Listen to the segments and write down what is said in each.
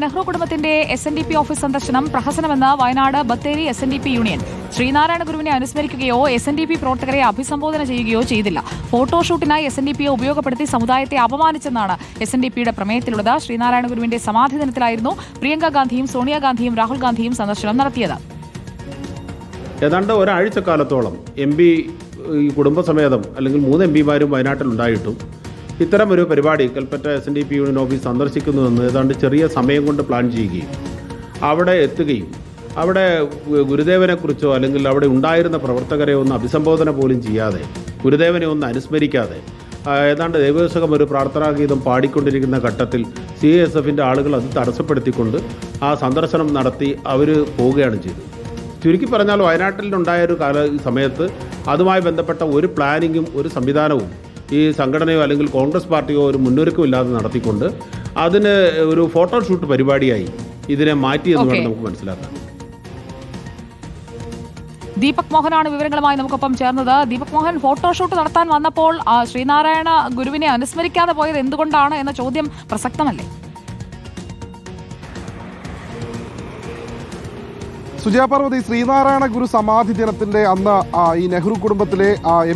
നെഹ്റു കുടുംബത്തിന്റെ SNDP office സന്ദർശനം പ്രഹസനമെന്ന് Wayanad Bathery SNDP union. Sreenarayana ഗുരുവിനെ അനുസ്മരിക്കുകയോ SNDP പ്രവർത്തകരെ അഭിസംബോധന ചെയ്യുകയോ ചെയ്തില്ല. ഫോട്ടോഷൂട്ടിനായി SNDPയെ ഉപയോഗപ്പെടുത്തി സമുദായത്തെ അപമാനിച്ചെന്നാണ് SNDPയുടെ പ്രമേയത്തിലുള്ളത്. ശ്രീനാരായണ ഗുരുവിന്റെ സമാധി ദിനത്തിലായിരുന്നു പ്രിയങ്ക ഗാന്ധിയും സോണിയാഗാന്ധിയും രാഹുൽ ഗാന്ധിയും സന്ദർശനം നടത്തിയത്. ഏതാണ്ട് ഒരാഴ്ചക്കാലത്തോളം കുടുംബസമേതം അല്ലെങ്കിൽ 3 MPമാരും വയനാട്ടിലുണ്ടായിട്ടും ഇത്തരമൊരു പരിപാടി കൽപ്പറ്റ SNDP യൂണിയൻ ഓഫീസ് സന്ദർശിക്കുന്നുവെന്ന് ഏതാണ്ട് ചെറിയ സമയം കൊണ്ട് പ്ലാൻ ചെയ്യുകയും അവിടെ എത്തുകയും അവിടെ ഗുരുദേവനെക്കുറിച്ചോ അല്ലെങ്കിൽ അവിടെ ഉണ്ടായിരുന്ന പ്രവർത്തകരെ ഒന്ന് അഭിസംബോധന പോലും ചെയ്യാതെ ഗുരുദേവനെ ഒന്ന് അനുസ്മരിക്കാതെ ഏതാണ്ട് ദൈവോത്സവം ഒരു പ്രാർത്ഥനാഗീതം പാടിക്കൊണ്ടിരിക്കുന്ന ഘട്ടത്തിൽ CISFൻ്റെ ആളുകൾ അത് തടസ്സപ്പെടുത്തിക്കൊണ്ട് ആ സന്ദർശനം നടത്തി അവർ പോവുകയാണ് ചെയ്തത്. ചുരുക്കി പറഞ്ഞാൽ വയനാട്ടിലുണ്ടായ ഒരു സമയത്ത് അതുമായി ബന്ധപ്പെട്ട ഒരു പ്ലാനിങ്ങും ഒരു സംവിധാനവും ഈ സംഘടനയോ അല്ലെങ്കിൽ കോൺഗ്രസ് പാർട്ടിയോ ഒരു മുന്നൊരുക്കമില്ലാതെ നടത്തിക്കൊണ്ട് അതിന് ഒരു ഫോട്ടോഷൂട്ട് പരിപാടിയായി ഇതിനെ മാറ്റിയെന്ന് വേണം നമുക്ക് മനസ്സിലാക്കാൻ. ദീപക് മോഹനാണ് വിവരങ്ങളുമായി നമുക്കൊപ്പം ചേർന്നത്. ദീപക് മോഹൻ, ഫോട്ടോഷൂട്ട് നടത്താൻ വന്നപ്പോൾ ശ്രീനാരായണ ഗുരുവിനെ അനുസ്മരിക്കാതെ പോയത് എന്തുകൊണ്ടാണ് എന്ന ചോദ്യം പ്രസക്തമല്ലേ? സുജയപാർവതി, ശ്രീനാരായണ ഗുരു സമാധി ദിനത്തിന്റെ അന്ന് ഈ നെഹ്റു കുടുംബത്തിലെ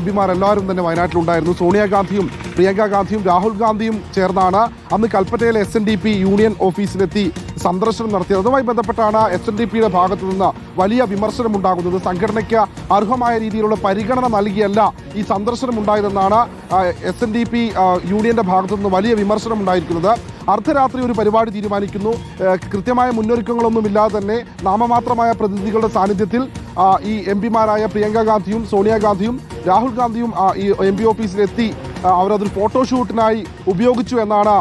MPമാരെല്ലാവരും തന്നെ വയനാട്ടിലുണ്ടായിരുന്നു. സോണിയാഗാന്ധിയും പ്രിയങ്ക ഗാന്ധിയും രാഹുൽ ഗാന്ധിയും ചേർന്നാണ് അന്ന് കൽപ്പറ്റയിലെ SNDP യൂണിയൻ ഓഫീസിലെത്തി സന്ദർശനം നടത്തിയത്. അതുമായി ബന്ധപ്പെട്ടാണ് SNDPയുടെ ഭാഗത്തു നിന്ന് വലിയ വിമർശനം ഉണ്ടാകുന്നത്. സംഘടനയ്ക്ക് അർഹമായ രീതിയിലുള്ള പരിഗണന നൽകിയല്ല ഈ സന്ദർശനം ഉണ്ടായതെന്നാണ് SNDP യൂണിയന്റെ ഭാഗത്തു നിന്ന് വലിയ വിമർശനം ഉണ്ടായിരിക്കുന്നത്. അർദ്ധരാത്രി ഒരു പരിപാടി തീരുമാനിക്കുന്നു. കൃത്യമായ മുന്നൊരുക്കങ്ങളൊന്നുമില്ലാതെ തന്നെ നാമമാത്രമായ പ്രതിനിധികളുടെ സാന്നിധ്യത്തിൽ ഈ MPമാരായ പ്രിയങ്ക ഗാന്ധിയും സോണിയാഗാന്ധിയും രാഹുൽ ഗാന്ധിയും ഈ MP ഓഫീസിലെത്തി അവരതൊരു ഫോട്ടോഷൂട്ടിനായി ഉപയോഗിച്ചു എന്നാണ്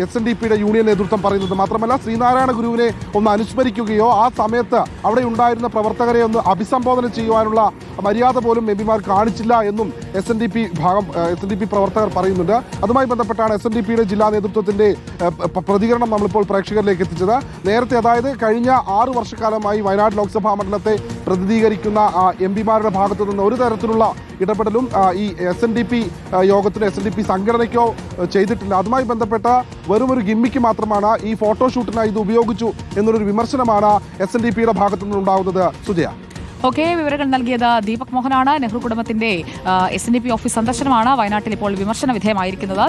SNDPയുടെ യൂണിയൻ നേതൃത്വം പറയുന്നത്. മാത്രമല്ല, ശ്രീനാരായണ ഗുരുവിനെ ഒന്ന് അനുസ്മരിക്കുകയോ ആ സമയത്ത് അവിടെ ഉണ്ടായിരുന്ന പ്രവർത്തകരെ ഒന്ന് അഭിസംബോധന ചെയ്യുവാനുള്ള മര്യാദ പോലും MPമാർ കാണിച്ചില്ല എന്നും SNDP പ്രവർത്തകർ പറയുന്നുണ്ട്. അതുമായി ബന്ധപ്പെട്ടാണ് SNDPയുടെ ജില്ലാ നേതൃത്വത്തിന്റെ പ്രതികരണം നമ്മളിപ്പോൾ പ്രേക്ഷകരിലേക്ക് എത്തിച്ചത്. നേരത്തെ, അതായത് കഴിഞ്ഞ 6 വർഷക്കാലമായി വയനാട് ലോക്സഭാ മണ്ഡലത്തെ പ്രതിനിധീകരിക്കുന്ന MPമാരുടെ ഭാഗത്തു നിന്ന് ഒരു തരത്തിലുള്ള ഇടപെടലും ഈ SNDP യോഗത്തിന് SNDP സംഘടനയ്ക്കോ ചെയ്തിട്ടില്ല. അതുമായി ബന്ധപ്പെട്ട വെറും ഒരു ഗിമ്മിക്ക് മാത്രമാണ് ഈ ഫോട്ടോഷൂട്ടിനായി ഇത് ഉപയോഗിച്ചു എന്നൊരു വിമർശനമാണ് SNDPയുടെ ഭാഗത്തു നിന്നുണ്ടാകുന്നത്. സുജയ, വിവരങ്ങൾ നൽകിയത് ദീപക് മോഹനാണ്. നെഹ്റു കുടുംബത്തിന്റെ SNDP ഓഫീസ് സന്ദർശനമാണ് വയനാട്ടിൽ ഇപ്പോൾ വിമർശന വിധേയമായിരിക്കുന്നത്.